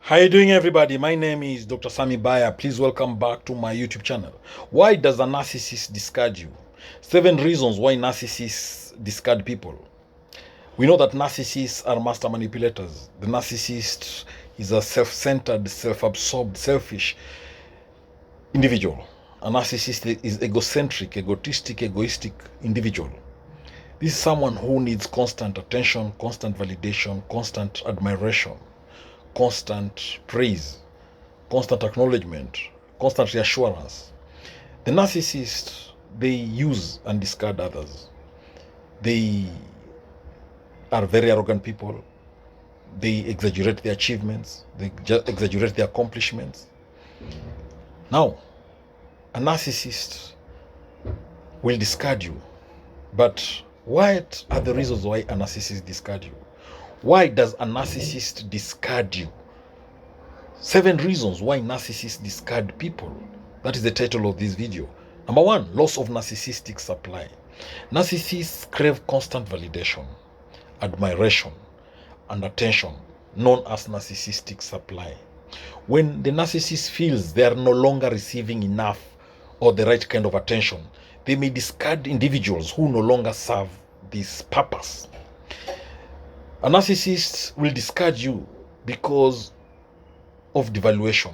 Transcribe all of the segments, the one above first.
How you doing, everybody? My name is Dr. Sami Bay. Please welcome back to my YouTube channel. Why does a narcissist discard you? 7 reasons why narcissists discard people. We know that narcissists are master manipulators. The narcissist is a self-centered, self-absorbed, selfish individual. A narcissist is egocentric, egotistic, egoistic individual. This is someone who needs constant attention, constant validation, constant admiration, constant praise, constant acknowledgement, constant reassurance. The narcissists, they use and discard others. They are very arrogant people. They exaggerate their achievements. They exaggerate their accomplishments. Now, a narcissist will discard you. But what are the reasons why a narcissist discard you? Why does a narcissist discard you? 7 reasons why narcissists discard people. That is the title of this video. Number 1, loss of narcissistic supply. Narcissists crave constant validation, admiration, and attention, known as narcissistic supply. When the narcissist feels they are no longer receiving enough or the right kind of attention, they may discard individuals who no longer serve this purpose. A narcissist will discard you because of devaluation.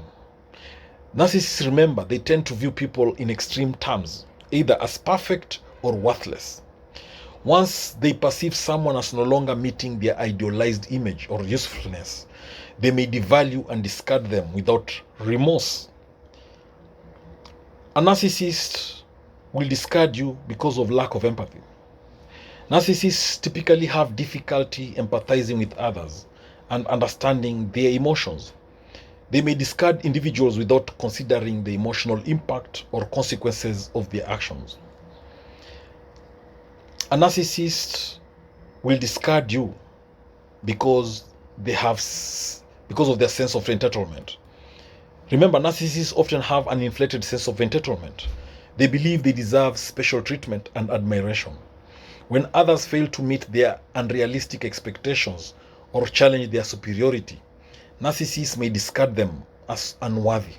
Narcissists, remember, they tend to view people in extreme terms, either as perfect or worthless. Once they perceive someone as no longer meeting their idealized image or usefulness, they may devalue and discard them without remorse. A narcissist will discard you because of lack of empathy. Narcissists typically have difficulty empathizing with others and understanding their emotions. They may discard individuals without considering the emotional impact or consequences of their actions. A narcissist will discard you because of their sense of entitlement. Remember, narcissists often have an inflated sense of entitlement. They believe they deserve special treatment and admiration. When others fail to meet their unrealistic expectations or challenge their superiority, narcissists may discard them as unworthy.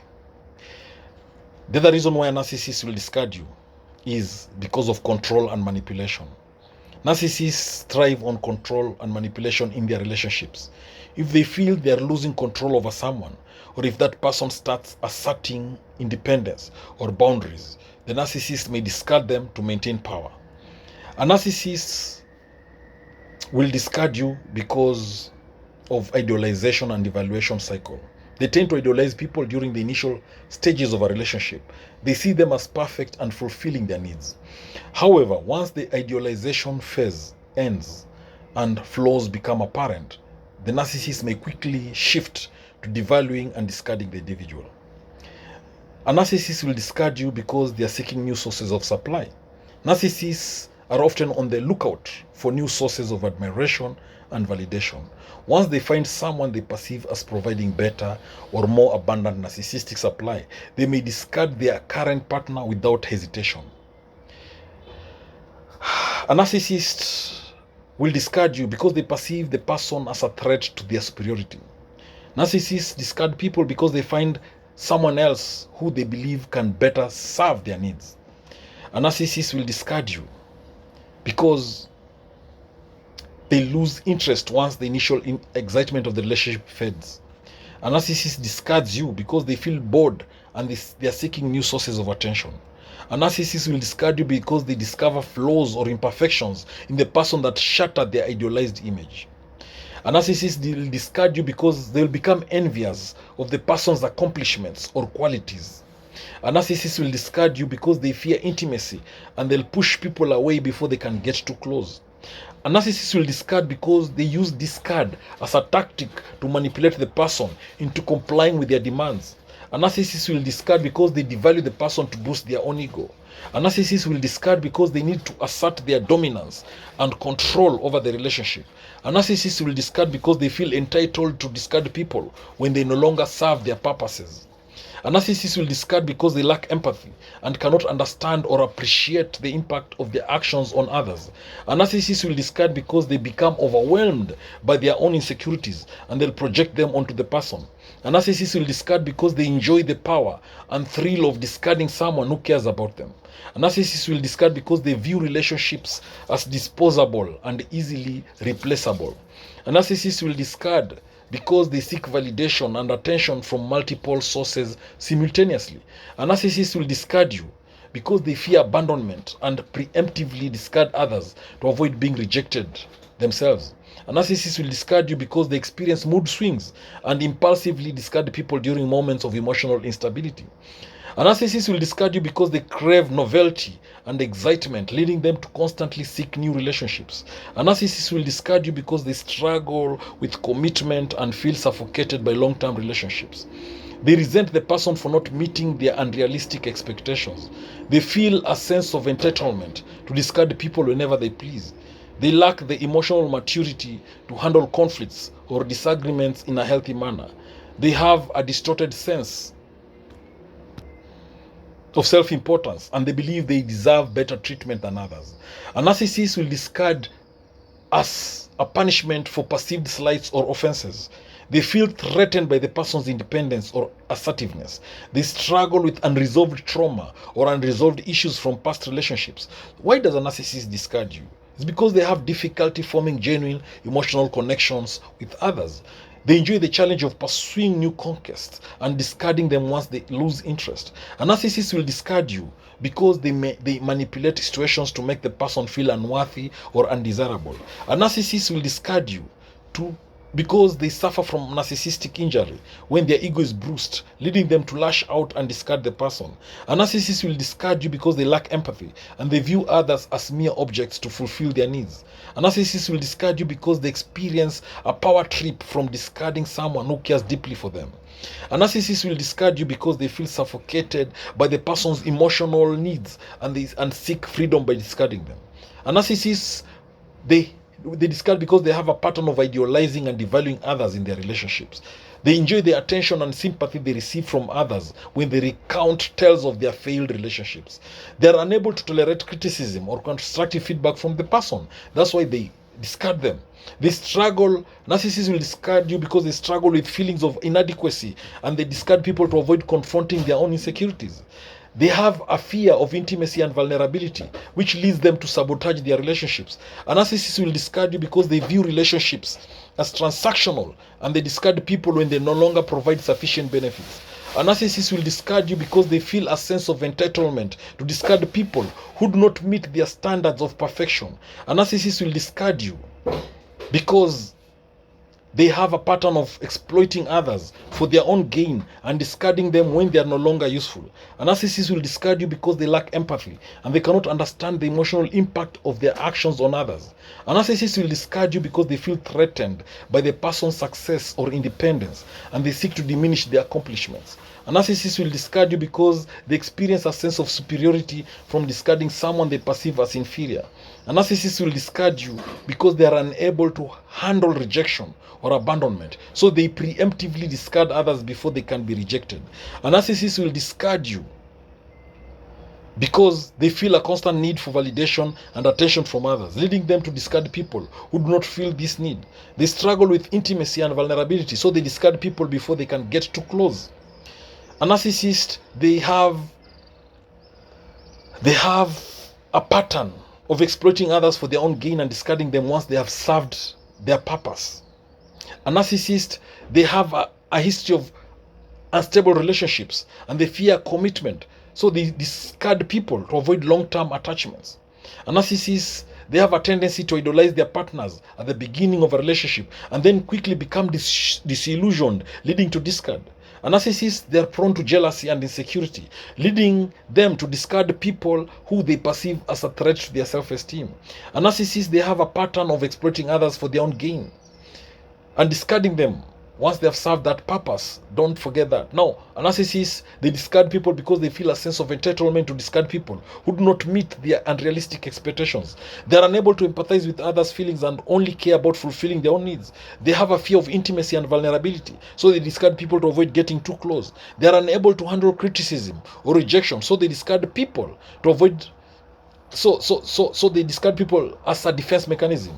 The other reason why a narcissist will discard you is because of control and manipulation. Narcissists thrive on control and manipulation in their relationships. If they feel they are losing control over someone, or if that person starts asserting independence or boundaries, the narcissist may discard them to maintain power. A narcissist will discard you because of idealization and devaluation cycle. They tend to idealize people during the initial stages of a relationship. They see them as perfect and fulfilling their needs. However, once the idealization phase ends and flaws become apparent, the narcissist may quickly shift to devaluing and discarding the individual. A narcissist will discard you because they are seeking new sources of supply. Narcissists are often on the lookout for new sources of admiration and validation. Once they find someone they perceive as providing better or more abundant narcissistic supply, they may discard their current partner without hesitation. A narcissist will discard you because they perceive the person as a threat to their superiority. Narcissists discard people because they find someone else who they believe can better serve their needs. A narcissist will discard you because they lose interest once the initial excitement of the relationship fades. A narcissist discards you because they feel bored and they are seeking new sources of attention. A narcissist will discard you because they discover flaws or imperfections in the person that shattered their idealized image. A narcissist will discard you because they will become envious of the person's accomplishments or qualities. A narcissist will discard you because they fear intimacy and they'll push people away before they can get too close. A narcissist will discard because they use discard as a tactic to manipulate the person into complying with their demands. A narcissist will discard because they devalue the person to boost their own ego. A narcissist will discard because they need to assert their dominance and control over the relationship. A narcissist will discard because they feel entitled to discard people when they no longer serve their purposes. A narcissist will discard because they lack empathy and cannot understand or appreciate the impact of their actions on others. A narcissist will discard because they become overwhelmed by their own insecurities and they'll project them onto the person. A narcissist will discard because they enjoy the power and thrill of discarding someone who cares about them. A narcissist will discard because they view relationships as disposable and easily replaceable. A narcissist will discard because they seek validation and attention from multiple sources simultaneously. A narcissist will discard you because they fear abandonment and preemptively discard others to avoid being rejected themselves. A narcissist will discard you because they experience mood swings and impulsively discard people during moments of emotional instability. A narcissist will discard you because they crave novelty and excitement, leading them to constantly seek new relationships. A narcissist will discard you because they struggle with commitment and feel suffocated by long-term relationships. They resent the person for not meeting their unrealistic expectations. They feel a sense of entitlement to discard people whenever they please. They lack the emotional maturity to handle conflicts or disagreements in a healthy manner. They have a distorted sense of self-importance and they believe they deserve better treatment than others. A narcissist will discard as a punishment for perceived slights or offenses. They feel threatened by the person's independence or assertiveness. They struggle with unresolved trauma or unresolved issues from past relationships. Why does a narcissist discard you? It's because they have difficulty forming genuine emotional connections with others. They enjoy the challenge of pursuing new conquests and discarding them once they lose interest. A narcissist will discard you because they manipulate situations to make the person feel unworthy or undesirable. A narcissist will discard you because they suffer from narcissistic injury when their ego is bruised, leading them to lash out and discard the person. A narcissist will discard you because they lack empathy and they view others as mere objects to fulfill their needs. A narcissist will discard you because they experience a power trip from discarding someone who cares deeply for them. A narcissist will discard you because they feel suffocated by the person's emotional needs and seek freedom by discarding them. A narcissist, they discard because they have a pattern of idealizing and devaluing others in their relationships. They enjoy the attention and sympathy they receive from others when they recount tales of their failed relationships. They are unable to tolerate criticism or constructive feedback from the person. That's why they discard them. Narcissists will discard you because they struggle with feelings of inadequacy and they discard people to avoid confronting their own insecurities. They have a fear of intimacy and vulnerability, which leads them to sabotage their relationships. A narcissist will discard you because they view relationships as transactional and they discard people when they no longer provide sufficient benefits. A narcissist will discard you because they feel a sense of entitlement to discard people who do not meet their standards of perfection. A narcissist will discard you because they have a pattern of exploiting others for their own gain and discarding them when they are no longer useful. A narcissist will discard you because they lack empathy and they cannot understand the emotional impact of their actions on others. A narcissist will discard you because they feel threatened by the person's success or independence and they seek to diminish their accomplishments. A narcissist will discard you because they experience a sense of superiority from discarding someone they perceive as inferior. A narcissist will discard you because they are unable to handle rejection or abandonment, so they preemptively discard others before they can be rejected. A narcissist will discard you because they feel a constant need for validation and attention from others, leading them to discard people who do not feel this need. They struggle with intimacy and vulnerability, so they discard people before they can get too close. A narcissist, they have a pattern of exploiting others for their own gain and discarding them once they have served their purpose. A narcissist, they have a history of unstable relationships and they fear commitment, so they discard people to avoid long-term attachments. A narcissist, they have a tendency to idolize their partners at the beginning of a relationship and then quickly become disillusioned, leading to discard. A narcissist, they are prone to jealousy and insecurity, leading them to discard people who they perceive as a threat to their self-esteem. A narcissist, they have a pattern of exploiting others for their own gain and discarding them once they have served that purpose. Don't forget that. Now, a narcissist, they discard people because they feel a sense of entitlement to discard people who do not meet their unrealistic expectations. They are unable to empathize with others' feelings and only care about fulfilling their own needs. They have a fear of intimacy and vulnerability, so they discard people to avoid getting too close. They are unable to handle criticism or rejection, so they discard people to avoid so they discard people as a defense mechanism.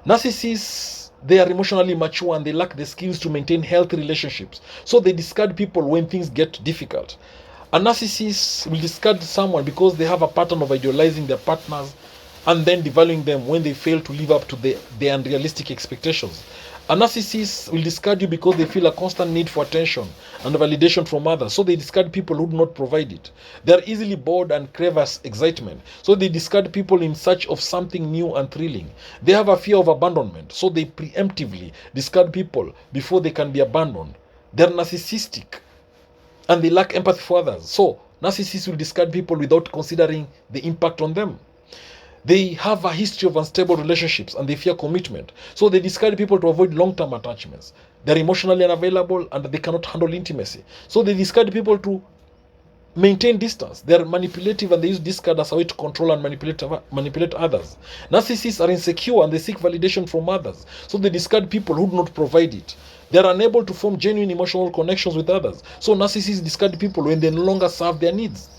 Narcissists, they are emotionally mature and they lack the skills to maintain healthy relationships, so they discard people when things get difficult. A narcissist will discard someone because they have a pattern of idealizing their partners and then devaluing them when they fail to live up to their unrealistic expectations. A narcissist will discard you because they feel a constant need for attention and validation from others, so they discard people who do not provide it. They are easily bored and crave excitement, so they discard people in search of something new and thrilling. They have a fear of abandonment, so they preemptively discard people before they can be abandoned. They are narcissistic and they lack empathy for others, so narcissists will discard people without considering the impact on them. They have a history of unstable relationships and they fear commitment, so they discard people to avoid long-term attachments. They're emotionally unavailable and they cannot handle intimacy, so they discard people to maintain distance. They're manipulative and they use discard as a way to control and manipulate others. Narcissists are insecure and they seek validation from others, so they discard people who do not provide it. They are unable to form genuine emotional connections with others, so narcissists discard people when they no longer serve their needs.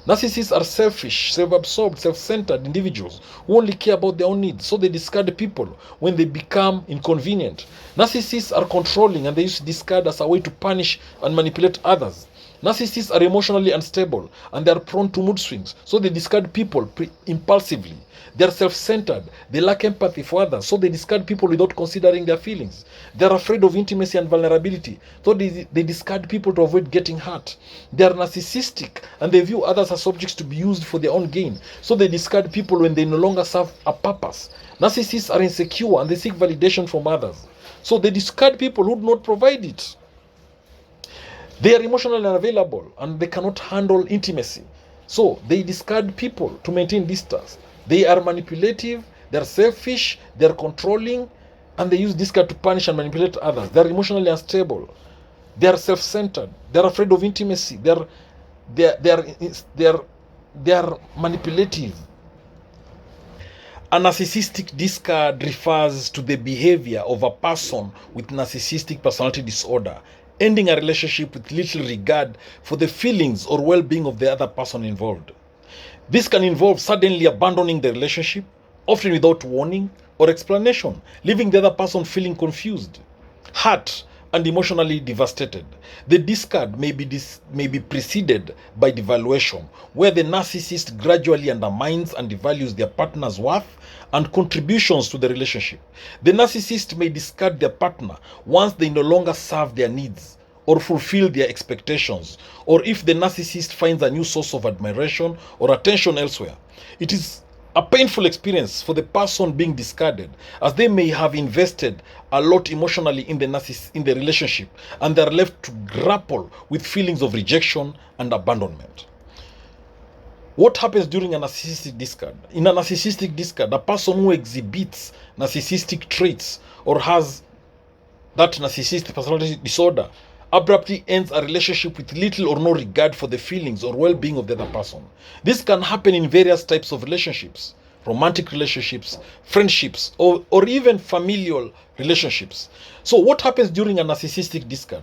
Narcissists are selfish, self-absorbed, self-centered individuals who only care about their own needs, so they discard people when they become inconvenient. Narcissists are controlling and they use discard as a way to punish and manipulate others. Narcissists are emotionally unstable and they are prone to mood swings, so they discard people impulsively. They are self-centered, they lack empathy for others, so they discard people without considering their feelings. They are afraid of intimacy and vulnerability, so they discard people to avoid getting hurt. They are narcissistic and they view others as objects to be used for their own gain, so they discard people when they no longer serve a purpose. Narcissists are insecure and they seek validation from others, so they discard people who do not provide it. They are emotionally unavailable and they cannot handle intimacy, so they discard people to maintain distance. They are manipulative, they are selfish, they are controlling, and they use discard to punish and manipulate others. They are emotionally unstable, they are self-centered, they are afraid of intimacy, they are manipulative. A narcissistic discard refers to the behavior of a person with narcissistic personality disorder ending a relationship with little regard for the feelings or well-being of the other person involved. This can involve suddenly abandoning the relationship, often without warning or explanation, leaving the other person feeling confused, hurt, and emotionally devastated. The discard may be preceded by devaluation, where the narcissist gradually undermines and devalues their partner's worth and contributions to the relationship. The narcissist may discard their partner once they no longer serve their needs or fulfill their expectations, or if the narcissist finds a new source of admiration or attention elsewhere. It is a painful experience for the person being discarded, as they may have invested a lot emotionally in the relationship, and they are left to grapple with feelings of rejection and abandonment. What happens during a narcissistic discard? In a narcissistic discard, a person who exhibits narcissistic traits or has that narcissistic personality disorder abruptly ends a relationship with little or no regard for the feelings or well-being of the other person. This can happen in various types of relationships: romantic relationships, friendships, or even familial relationships. So what happens during a narcissistic discard?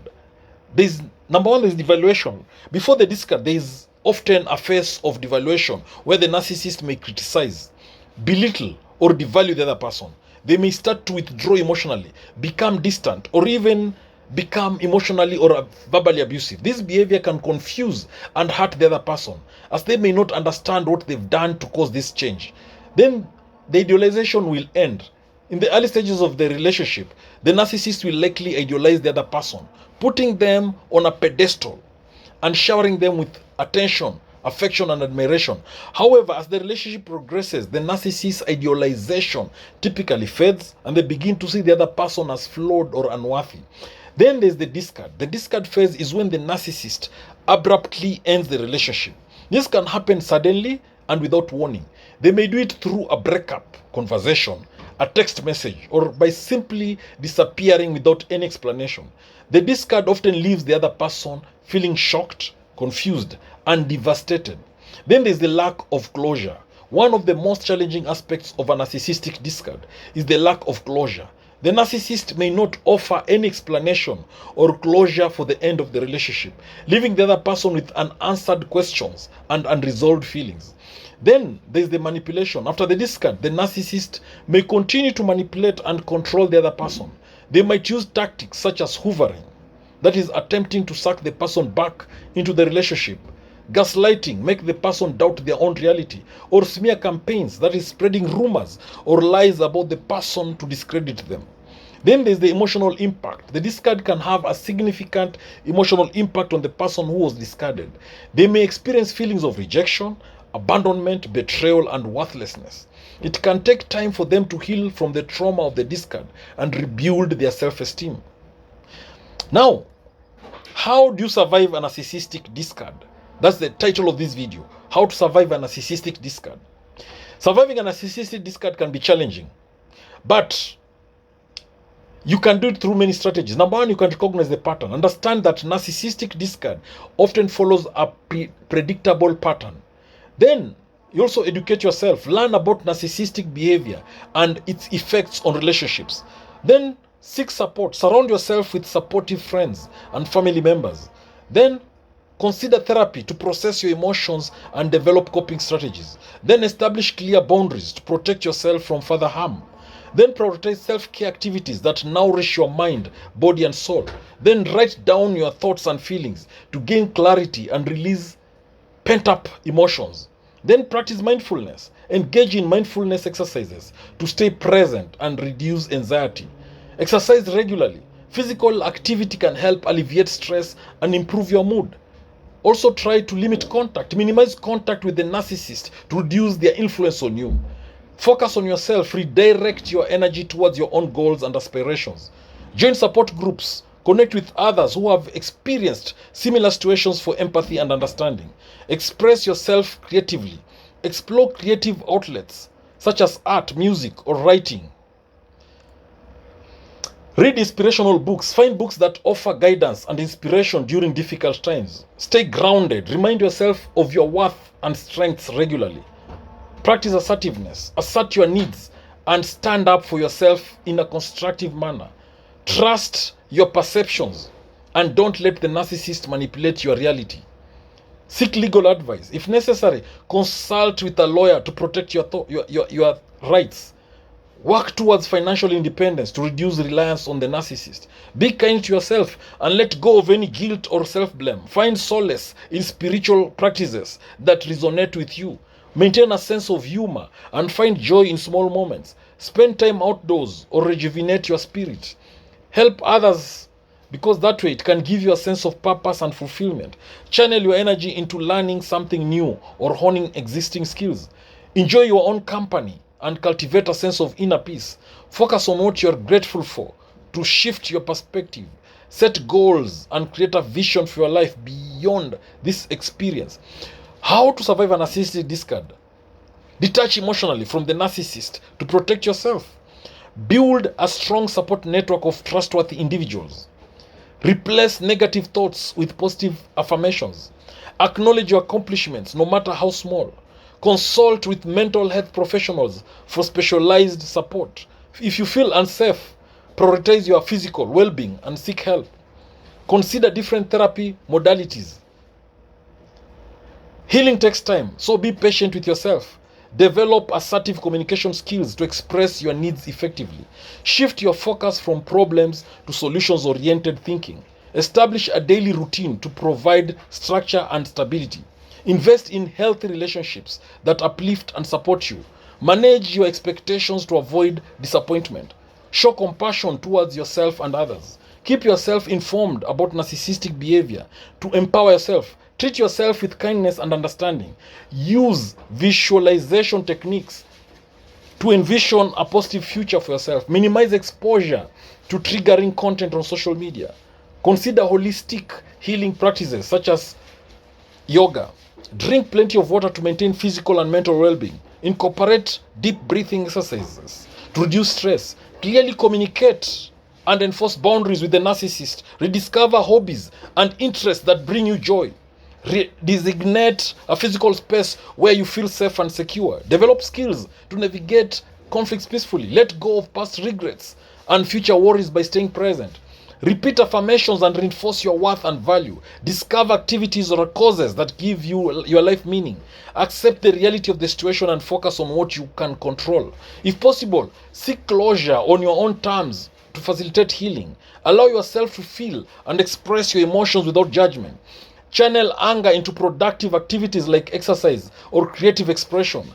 Number one is devaluation. Before the discard, there is often a phase of devaluation where the narcissist may criticize, belittle, or devalue the other person. They may start to withdraw emotionally, become distant, or even become emotionally or verbally abusive. This behavior can confuse and hurt the other person, as they may not understand what they've done to cause this change. Then the idealization will end. In the early stages of the relationship, the narcissist will likely idealize the other person, putting them on a pedestal and showering them with attention, affection, and admiration. However, as the relationship progresses, the narcissist's idealization typically fades and they begin to see the other person as flawed or unworthy. Then there's the discard. The discard phase is when the narcissist abruptly ends the relationship. This can happen suddenly and without warning. They may do it through a breakup conversation, a text message, or by simply disappearing without any explanation. The discard often leaves the other person feeling shocked, confused, and devastated. Then there's the lack of closure. One of the most challenging aspects of a narcissistic discard is the lack of closure. The narcissist may not offer any explanation or closure for the end of the relationship, leaving the other person with unanswered questions and unresolved feelings. Then there is the manipulation. After the discard, the narcissist may continue to manipulate and control the other person. They might use tactics such as hoovering, that is, attempting to suck the person back into the relationship, gaslighting, make the person doubt their own reality, or smear campaigns, that is, spreading rumors or lies about the person to discredit them. Then there's the emotional impact. The discard can have a significant emotional impact on the person who was discarded. They may experience feelings of rejection, abandonment, betrayal, and worthlessness. It can take time for them to heal from the trauma of the discard and rebuild their self-esteem. Now, how do you survive a narcissistic discard? That's the title of this video. How to survive a narcissistic discard. Surviving a narcissistic discard can be challenging, but you can do it through many strategies. Number one, you can recognize the pattern. Understand that narcissistic discard often follows a predictable pattern. Then you also educate yourself. Learn about narcissistic behavior and its effects on relationships. Then seek support. Surround yourself with supportive friends and family members. Then consider therapy to process your emotions and develop coping strategies. Then establish clear boundaries to protect yourself from further harm. Then prioritize self-care activities that nourish your mind, body, and soul. Then write down your thoughts and feelings to gain clarity and release pent-up emotions. Then practice mindfulness. Engage in mindfulness exercises to stay present and reduce anxiety. Exercise regularly. Physical activity can help alleviate stress and improve your mood. Also try to limit contact. Minimize contact with the narcissist to reduce their influence on you. Focus on yourself. Redirect your energy towards your own goals and aspirations. Join support groups. Connect with others who have experienced similar situations for empathy and understanding. Express yourself creatively. Explore creative outlets such as art, music, or writing. Read inspirational books. Find books that offer guidance and inspiration during difficult times. Stay grounded. Remind yourself of your worth and strengths regularly. Practice assertiveness. Assert your needs and stand up for yourself in a constructive manner. Trust your perceptions and don't let the narcissist manipulate your reality. Seek legal advice. If necessary, consult with a lawyer to protect your rights. Work towards financial independence to reduce reliance on the narcissist. Be kind to yourself and let go of any guilt or self-blame. Find solace in spiritual practices that resonate with you. Maintain a sense of humor and find joy in small moments. Spend time outdoors or rejuvenate your spirit. Help others because that way it can give you a sense of purpose and fulfillment. Channel your energy into learning something new or honing existing skills. Enjoy your own company and cultivate a sense of inner peace. Focus on what you're grateful for to shift your perspective. Set goals and create a vision for your life beyond this experience. How to survive a narcissistic discard? Detach emotionally from the narcissist to protect yourself. Build a strong support network of trustworthy individuals. Replace negative thoughts with positive affirmations. Acknowledge your accomplishments, no matter how small. Consult with mental health professionals for specialized support. If you feel unsafe, prioritize your physical well-being and seek help. Consider different therapy modalities. Healing takes time, so be patient with yourself. Develop assertive communication skills to express your needs effectively. Shift your focus from problems to solutions-oriented thinking. Establish a daily routine to provide structure and stability. Invest in healthy relationships that uplift and support you. Manage your expectations to avoid disappointment. Show compassion towards yourself and others. Keep yourself informed about narcissistic behavior to empower yourself. Treat yourself with kindness and understanding. Use visualization techniques to envision a positive future for yourself. Minimize exposure to triggering content on social media. Consider holistic healing practices such as yoga. Drink plenty of water to maintain physical and mental well-being. Incorporate deep breathing exercises to reduce stress. Clearly communicate and enforce boundaries with the narcissist. Rediscover hobbies and interests that bring you joy. Designate a physical space where you feel safe and secure. Develop skills to navigate conflicts peacefully. Let go of past regrets and future worries by staying present. Repeat affirmations and reinforce your worth and value. Discover activities or causes that give you your life meaning. Accept the reality of the situation and focus on what you can control. If possible, seek closure on your own terms to facilitate healing. Allow yourself to feel and express your emotions without judgment. Channel anger into productive activities like exercise or creative expression.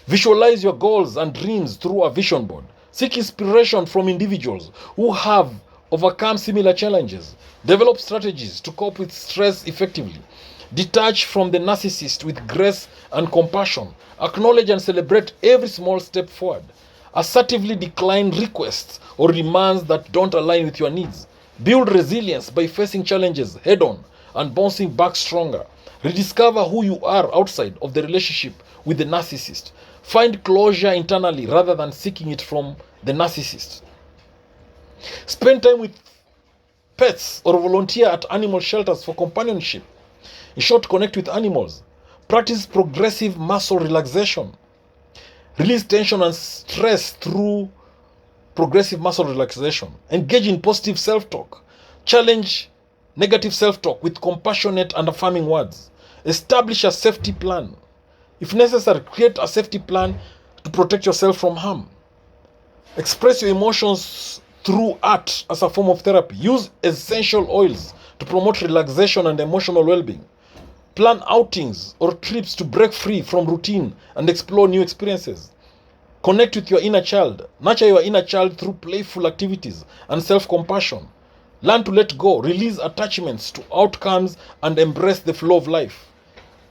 Visualize your goals and dreams through a vision board. Seek inspiration from individuals who have overcome similar challenges. Develop strategies to cope with stress effectively. Detach from the narcissist with grace and compassion. Acknowledge and celebrate every small step forward. Assertively decline requests or demands that don't align with your needs. Build resilience by facing challenges head on and bouncing back stronger. Rediscover who you are outside of the relationship with the narcissist. Find closure internally rather than seeking it from the narcissist. Spend time with pets or volunteer at animal shelters for companionship. In short, connect with animals. Practice progressive muscle relaxation. Release tension and stress through progressive muscle relaxation. Engage in positive self-talk. Challenge negative self-talk with compassionate and affirming words. Establish a safety plan. If necessary, create a safety plan to protect yourself from harm. Express your emotions through art as a form of therapy. Use essential oils to promote relaxation and emotional well-being. Plan outings or trips to break free from routine and explore new experiences. Connect with your inner child. Nurture your inner child through playful activities and self-compassion. Learn to let go, release attachments to outcomes, and embrace the flow of life.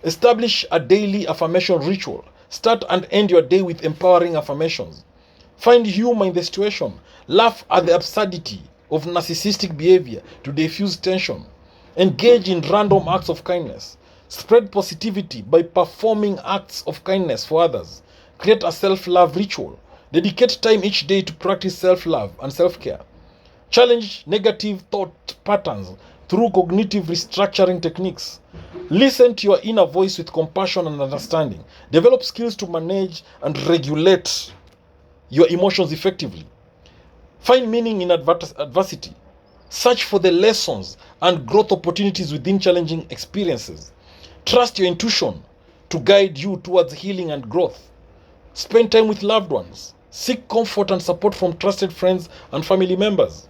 Establish a daily affirmation ritual. Start and end your day with empowering affirmations. Find humor in the situation. Laugh at the absurdity of narcissistic behavior to diffuse tension. Engage in random acts of kindness. Spread positivity by performing acts of kindness for others. Create a self-love ritual. Dedicate time each day to practice self-love and self-care. Challenge negative thought patterns through cognitive restructuring techniques. Listen to your inner voice with compassion and understanding. Develop skills to manage and regulate your emotions effectively. Find meaning in adversity. Search for the lessons and growth opportunities within challenging experiences. Trust your intuition to guide you towards healing and growth. Spend time with loved ones. Seek comfort and support from trusted friends and family members.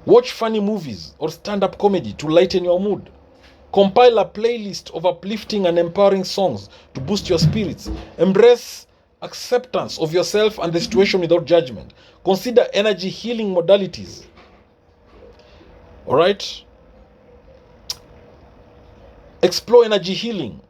Watch funny movies or stand-up comedy to lighten your mood. Compile a playlist of uplifting and empowering songs to boost your spirits. Embrace acceptance of yourself and the situation without judgment. Consider energy healing modalities. All right? Explore energy healing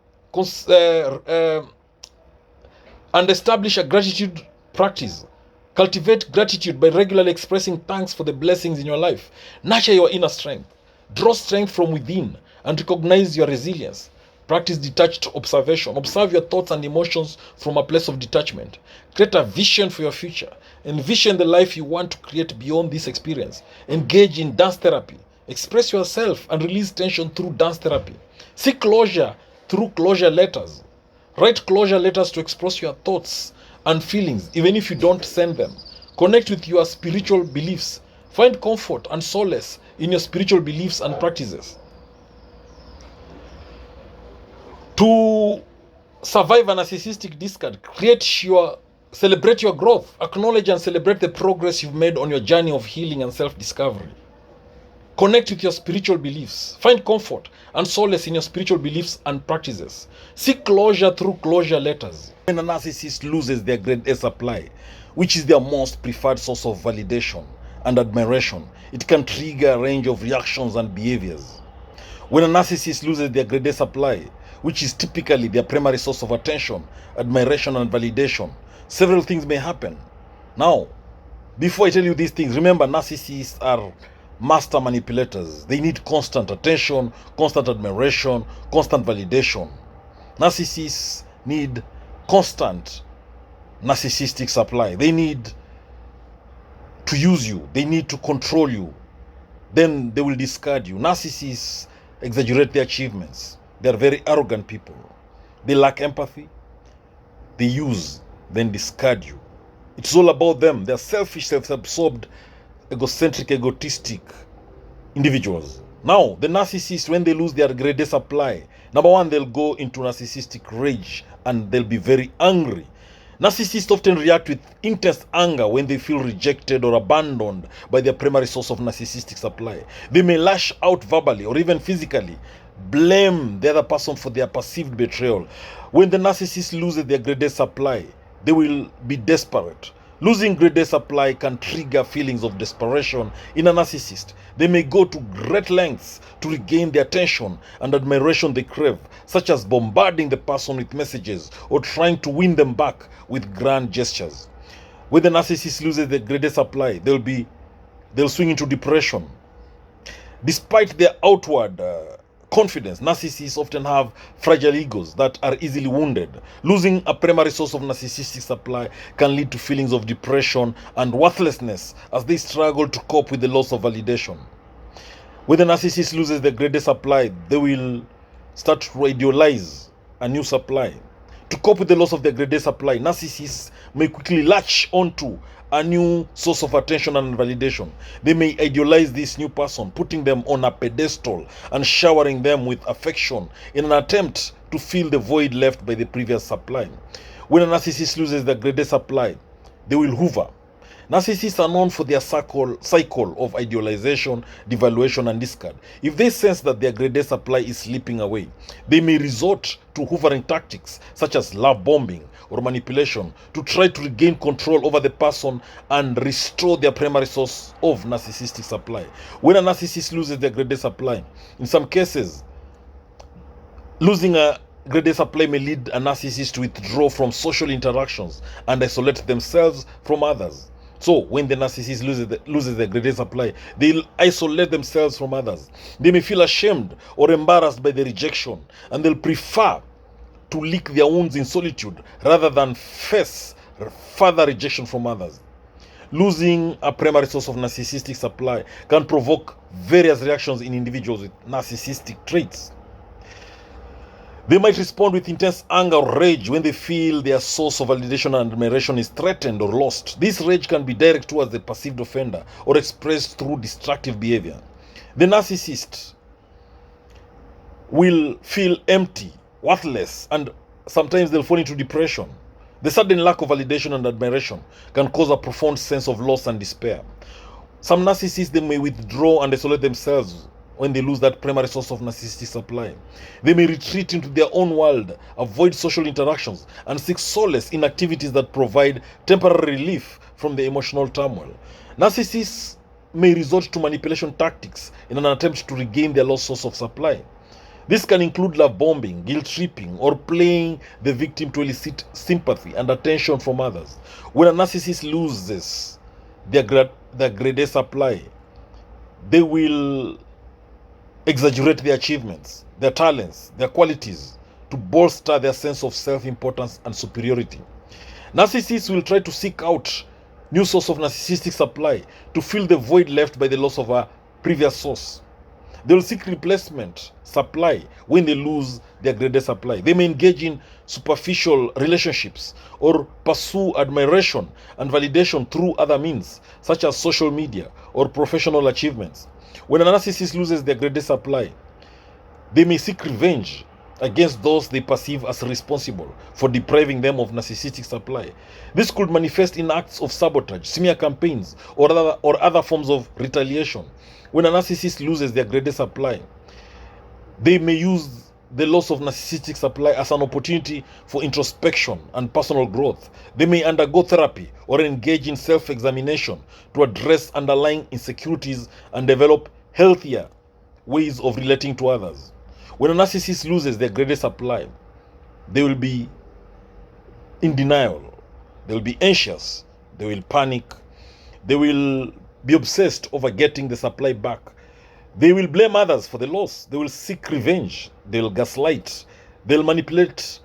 and establish a gratitude practice. Cultivate gratitude by regularly expressing thanks for the blessings in your life. Nurture your inner strength. Draw strength from within and recognize your resilience. Practice detached observation. Observe your thoughts and emotions from a place of detachment. Create a vision for your future. Envision the life you want to create beyond this experience. Engage in dance therapy. Express yourself and release tension through dance therapy. Seek closure through closure letters. Write closure letters to express your thoughts and feelings, even if you don't send them. Connect with your spiritual beliefs. Find comfort and solace in your spiritual beliefs and practices. To survive a narcissistic discard, celebrate your growth. Acknowledge and celebrate the progress you've made on your journey of healing and self-discovery. Connect with your spiritual beliefs. Find comfort and solace in your spiritual beliefs and practices. Seek closure through closure letters. When a narcissist loses their grade A supply, which is their most preferred source of validation and admiration, it can trigger a range of reactions and behaviors. When a narcissist loses their grade A supply, which is typically their primary source of attention, admiration, and validation, several things may happen. Now, before I tell you these things, remember narcissists are master manipulators. They need constant attention, constant admiration, constant validation. Narcissists need constant narcissistic supply. They need to use you. They need to control you. Then they will discard you. Narcissists exaggerate their achievements. They are very arrogant people. They lack empathy. They use, then discard you. It's all about them. They are selfish, self-absorbed, egocentric, egotistic individuals. Now, the narcissists, when they lose their grade supply, number one, they'll go into narcissistic rage and they'll be very angry. Narcissists often react with intense anger when they feel rejected or abandoned by their primary source of narcissistic supply. They may lash out verbally or even physically, blame the other person for their perceived betrayal. When the narcissist loses their grade supply, they will be desperate. Losing grade supply can trigger feelings of desperation in a narcissist. They may go to great lengths to regain the attention and admiration they crave, such as bombarding the person with messages or trying to win them back with grand gestures. When the narcissist loses the grade supply, they'll swing into depression. Despite their outward confidence, narcissists often have fragile egos that are easily wounded. Losing a primary source of narcissistic supply can lead to feelings of depression and worthlessness as they struggle to cope with the loss of validation. When the narcissist loses the grade supply, they will start to idealize a new supply. To cope with the loss of their grade supply, narcissists may quickly latch onto a new source of attention and validation. They may idealize this new person, putting them on a pedestal and showering them with affection in an attempt to fill the void left by the previous supply. When a narcissist loses the grade supply, they will hoover. Narcissists are known for their cycle of idealization, devaluation, and discard. If they sense that their grade supply is slipping away, they may resort to hoovering tactics such as love bombing or manipulation to try to regain control over the person and restore their primary source of narcissistic supply. When a narcissist loses their grade supply, in some cases, losing a grade supply may lead a narcissist to withdraw from social interactions and isolate themselves from others. So, when the narcissist loses their grade supply, they'll isolate themselves from others. They may feel ashamed or embarrassed by the rejection, and they'll prefer to lick their wounds in solitude rather than face further rejection from others. Losing a primary source of narcissistic supply can provoke various reactions in individuals with narcissistic traits. They might respond with intense anger or rage when they feel their source of validation and admiration is threatened or lost. This rage can be direct towards the perceived offender or expressed through destructive behavior. The narcissist will feel empty, worthless, and sometimes they'll fall into depression. The sudden lack of validation and admiration can cause a profound sense of loss and despair. Some narcissists, they may withdraw and isolate themselves when they lose that primary source of narcissistic supply. They may retreat into their own world, avoid social interactions, and seek solace in activities that provide temporary relief from the emotional turmoil. Narcissists may resort to manipulation tactics in an attempt to regain their lost source of supply. This can include love bombing, guilt tripping, or playing the victim to elicit sympathy and attention from others. When a narcissist loses their grade supply, they will exaggerate their achievements, their talents, their qualities to bolster their sense of self-importance and superiority. Narcissists will try to seek out new source of narcissistic supply to fill the void left by the loss of a previous source. They will seek replacement supply when they lose their grade supply. They may engage in superficial relationships or pursue admiration and validation through other means, such as social media or professional achievements. When a narcissist loses their grade supply, they may seek revenge against those they perceive as responsible for depriving them of narcissistic supply. This could manifest in acts of sabotage, smear campaigns, or other forms of retaliation. When a narcissist loses their grade supply, they may use the loss of narcissistic supply as an opportunity for introspection and personal growth. They may undergo therapy or engage in self-examination to address underlying insecurities and develop healthier ways of relating to others. When a narcissist loses their grade supply, they will be in denial. They will be anxious. They will panic. They will be obsessed over getting the supply back. They will blame others for the loss. They will seek revenge. They will gaslight. They'll manipulate.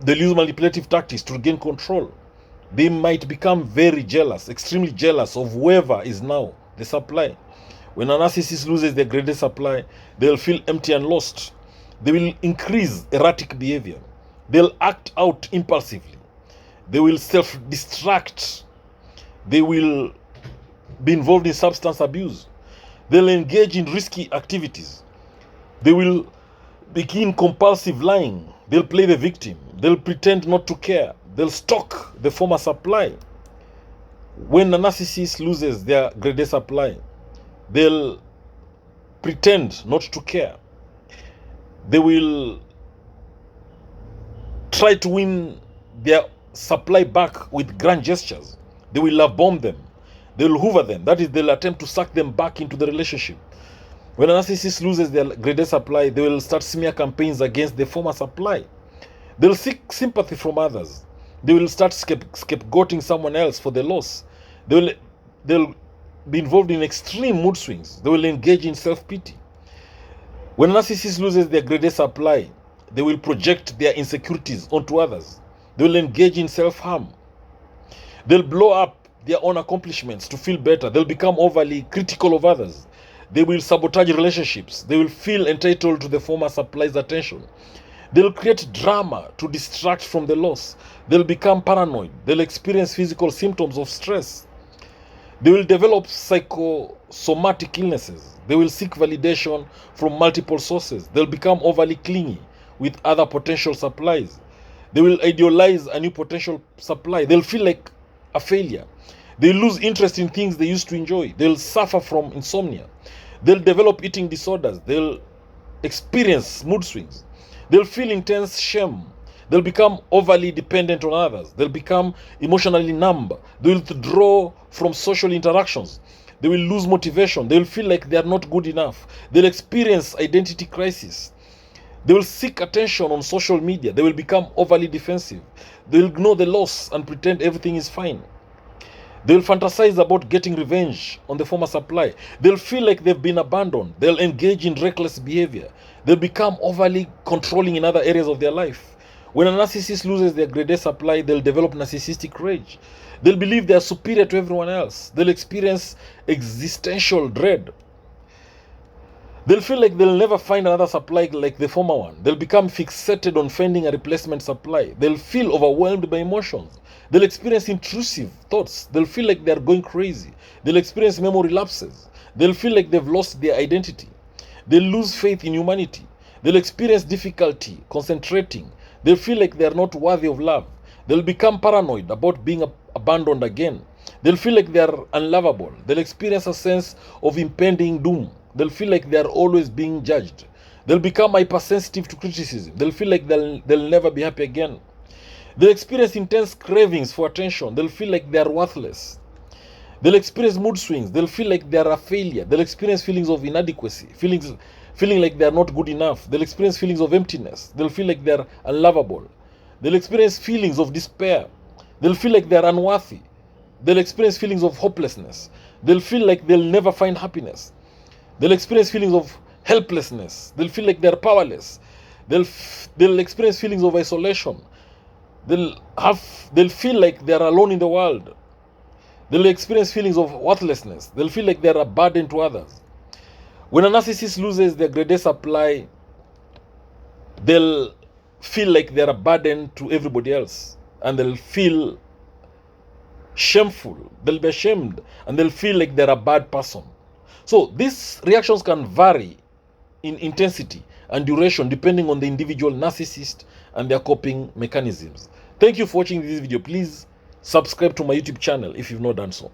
They'll use manipulative tactics to regain control. They might become very jealous, extremely jealous of whoever is now the supply. When a narcissist loses their greatest supply, they'll feel empty and lost. They will increase erratic behavior. They'll act out impulsively. They will self-destruct. They will be involved in substance abuse. They'll engage in risky activities. They will begin compulsive lying. They'll play the victim. They'll pretend not to care. They'll stalk the former supply. When a narcissist loses their greatest supply, they'll pretend not to care. They will try to win their supply back with grand gestures. They will love bomb them. They will hoover them. That is, they'll attempt to suck them back into the relationship. When a narcissist loses their greatest supply, they will start smear campaigns against the former supply. They'll seek sympathy from others. They will start scapegoating someone else for the loss. They'll be involved in extreme mood swings. They will engage in self-pity. When a narcissist loses their greatest supply, they will project their insecurities onto others. They will engage in self-harm. They'll blow up their own accomplishments to feel better. They'll become overly critical of others. They will sabotage relationships. They will feel entitled to the former supply's attention. They'll create drama to distract from the loss. They'll become paranoid. They'll experience physical symptoms of stress. They will develop psychosomatic illnesses. They will seek validation from multiple sources. They'll become overly clingy with other potential supplies. They will idealize a new potential supply. They'll feel like a failure. They'll lose interest in things they used to enjoy. They'll suffer from insomnia. They'll develop eating disorders. They'll experience mood swings. They'll feel intense shame. They'll become overly dependent on others. They'll become emotionally numb. They'll withdraw from social interactions. They will lose motivation. They'll feel like they are not good enough. They'll experience identity crisis. They will seek attention on social media. They will become overly defensive. They'll ignore the loss and pretend everything is fine. They'll fantasize about getting revenge on the former supply. They'll feel like they've been abandoned. They'll engage in reckless behavior. They'll become overly controlling in other areas of their life. When a narcissist loses their greatest supply, they'll develop narcissistic rage. They'll believe they are superior to everyone else. They'll experience existential dread. They'll feel like they'll never find another supply like the former one. They'll become fixated on finding a replacement supply. They'll feel overwhelmed by emotions. They'll experience intrusive thoughts. They'll feel like they're going crazy. They'll experience memory lapses. They'll feel like they've lost their identity. They'll lose faith in humanity. They'll experience difficulty concentrating. They'll feel like they're not worthy of love. They'll become paranoid about being abandoned again. They'll feel like they're unlovable. They'll experience a sense of impending doom. They'll feel like they're always being judged. They'll become hypersensitive to criticism. They'll feel like they'll never be happy again. They'll experience intense cravings for attention. They'll feel like they're worthless. They'll experience mood swings. They'll feel like they're a failure. They'll experience feelings of inadequacy, feeling like they're not good enough. They'll experience feelings of emptiness. They'll feel like they're unlovable. They'll experience feelings of despair. They'll feel like they're unworthy. They'll experience feelings of hopelessness. They'll feel like they'll never find happiness. They'll experience feelings of helplessness. They'll feel like they're powerless. They'll experience feelings of isolation. They'll feel like they're alone in the world. They'll experience feelings of worthlessness. They'll feel like they're a burden to others. When a narcissist loses their greatest supply, they'll feel like they're a burden to everybody else. And they'll feel shameful. They'll be ashamed. And they'll feel like they're a bad person. So these reactions can vary in intensity and duration depending on the individual narcissist and their coping mechanisms. Thank you for watching this video. Please subscribe to my YouTube channel if you've not done so.